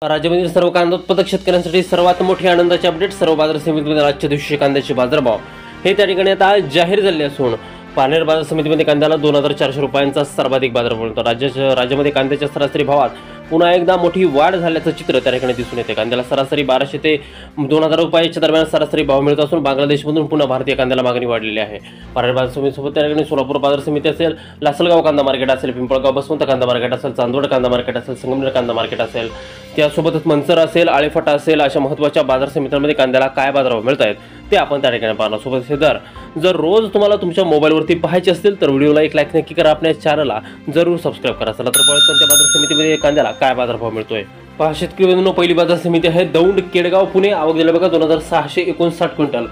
राज्यामधील सर्व कांदा उत्पादक शेतकऱ्यांसाठी सर्वात मोठी आनंदाची अपडेट। सर्व बाजार समितीमध्ये आजच्या दिवशी कांद्याचे बाजारभाव हे त्या ठिकाणी आता जाहीर झाले असून पारनेर बाजार समितीमध्ये कांद्याला 2400 रुपयांचा सर्वाधिक बाजारभाव मिळतो। राज्यामध्ये कांद्याच्या सरासरी भावात पुन्हा एकदा मोठी वाढ झाल्याचं चित्र त्या ठिकाणी दिसून येते। कांद्याला सरासरी 1200 ते 2000 रुपयाच्या दरम्यान सरासरी भाव मिळत असून बांगलादेशमधून पुन्हा भारतीय कांद्याला मागणी वाढलेली आहे। पारनेर बाजार समितीसोबत त्या ठिकाणी सोलापूर बाजार समिती असेल, लासलगाव कांदा मार्केट असेल, पिंपळगाव बसवंत कांदा मार्केट असेल, चांदवड कांदा मार्केट असेल, संगमनेर कांदा मार्केट असेल, त्यासोबतच मंचर असेल, आळेफाटा असेल, अशा महत्त्वाच्या बाजार समित्यांमध्ये कांद्याला काय बाजारभाव मिळत आहेत ते आपण त्या ठिकाणी पाहणार। सोबत हे दर जर रोज तुम्हाला तुमच्या मोबाईलवरती पाहायचे असतील तर व्हिडिओला एक लाईक नक्की करा, आपल्या चॅनलला जरूर सबस्क्राईब करा। चला तर कोणत्या बाजार समितीमध्ये कांद्याला काय बाजारभाव मिळतोय पहा। शेतकरी बंधूंनो, पहिली बाजार समिती आहे दौंड केडगाव पुणे। आवक दिला बघा 2659 क्विंटल,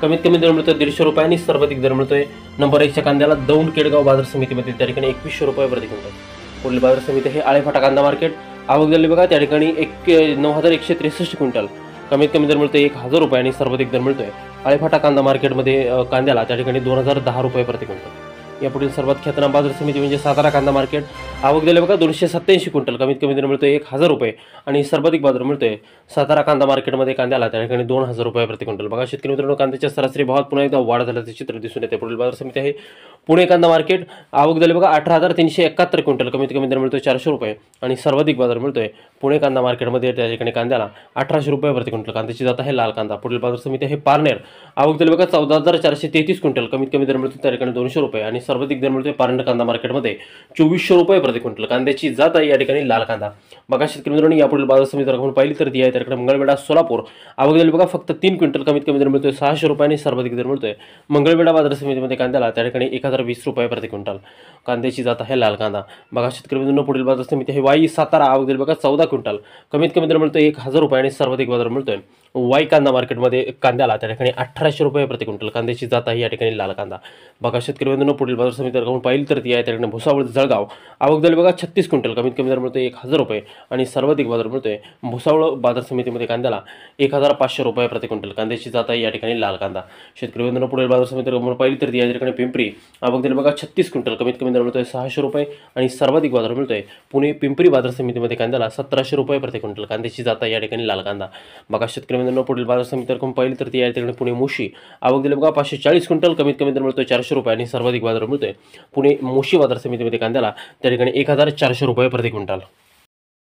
कमीत कमी दर मिळतोय 150 रुपयांनी, सर्वाधिक दर मिळतोय नंबर 1च्या कांद्याला दौंड केडगाव बाजार समितीमध्ये त्या ठिकाणी 2100 रुपये प्रति क्विंटल। पुढील बाजार समिती आहे आळेफाटा कांदा मार्केट। आवक दिली बघा त्या ठिकाणी 9163 क्विंटल, कमीत कमी दर मिळतोय 1000 रुपयांनी, सर्वाधिक दर मिळतोय आळेफाटा कांदा मार्केटमध्ये कांद्याला त्या ठिकाणी 2010 रुपये प्रति क्विंटल। यापुढील सर्वात ख्यातनाम बाजार समिती म्हणजे सातारा कांदा मार्केट। आवक दिले बघा 287 क्विंटल, कमीत कमी दर मिळतोय 1000 रुपये आणि सर्वाधिक बाजार मिळतोय सातारा कांदा मार्केटमध्ये कांद्याला त्या ठिकाणी 2000 रुपये प्रति क्विंटल। बघा शेतकरी मित्रांनो, कांद्याच्या सरासरी भावात पुन्हा एकदा वाढ झाल्याचे चित्र दिसून येते। पुढील बाजार समिती आहे पुणे कांदा मार्केट। आवक दिले बघा 18371 क्विंटल, कमीत कमी दर मिळतोय 400 रुपये आणि सर्वाधिक बाजार मिळतोय पुणे कांदा मार्केटमध्ये त्या ठिकाणी कांद्याला 1800 रुपये प्रति क्विंटल। कांद्याची जात आहे लाल कांदा। पुढील बाजार समिती आहे पारनेर। आवक दिले बघा 14433 क्विंटल, कमीत कमी दर मिळतोय त्या ठिकाणी 200 रुपये आणि सर्वाधिक दर मिळतोय पारनेर कांदा मार्केटमध्ये 2400 रुपये प्रति क्विंटल। कांद्याची जात आहे या ठिकाणी लाल कांदा। बघा शेतकरी मित्रांनो, यापुढील बाजार समिती आपण पाहिली तर ती आहे त्या ठिकाणी मंगळवेढा सोलापूर। आवक दिली बघा फक्त 3 क्विंटल, कमीत कमी दर मिळतोय 600 रुपये आणि सर्वाधिक दर मिळतोय मंगळवेढा बाजार समितीमध्ये कांद्याला त्या ठिकाणी 1020 रुपये प्रति क्विंटल। कांद्याची जात आहे लाल कांदा। बघा शेतकरी मित्रांनो, पुढील बाजार समिती आहे वाई सातारा। आवक दिली बघा 14 क्विंटल, कमीत कमी दर मिळतोय 1000 रुपये आणि सर्वाधिक बाजार मिळतोय वाई कांदा मार्केटमध्ये कांद्याला त्या ठिकाणी 1800 रुपये प्रति क्विंटल। कांद्याची जात आहे या ठिकाणी लाल कांदा। बघा शेतकरी मित्रांनो, पुढील बाजार समिती आपण पाहिली तर ती आहे त्या ठिकाणी भुसावळ जळगाव। आवक दिली बघा 36 क्विंटल, कमीत कमी दर मिळतोय 1000 रुपये आणि सर्वाधिक बाजार मिळतोय भुसावळ बाजार समितीमध्ये कांद्याला 1500 रुपये प्रति क्विंटल। कांद्याची जात आहे या ठिकाणी लाल कांदा। शेतकरी मित्रांनो, पुढील बाजार समिती आपण पाहिली तर ती आहे त्या ठिकाणी पिंपरी। आवक दिली बघा 36 क्विंटल, कमीत कमी दर मिळतोय 600 रुपये आणि सर्वाधिक बाजार मिळतोय पुणे पिंपरी बाजार समितीमध्ये कांद्याला 1700 रुपये प्रति क्विंटल। कांद्याची जात आहे या ठिकाणी लाल कांदा। बघा शेतकरी मित्रांनो, पुढील बाजार समिती आपण पाहिली तर ती आहे त्या ठिकाणी पुणे मोशी। आवक दिली बघा 540 क्विंटल, कमीत कमी दर मिळतोय 400 रुपये आणि सर्वाधिक बाजार मिळतोय पुणे मोशी बाजार समितीमध्ये कांद्याला त्या ठिकाणी 1400 रुपये प्रति क्विंटल।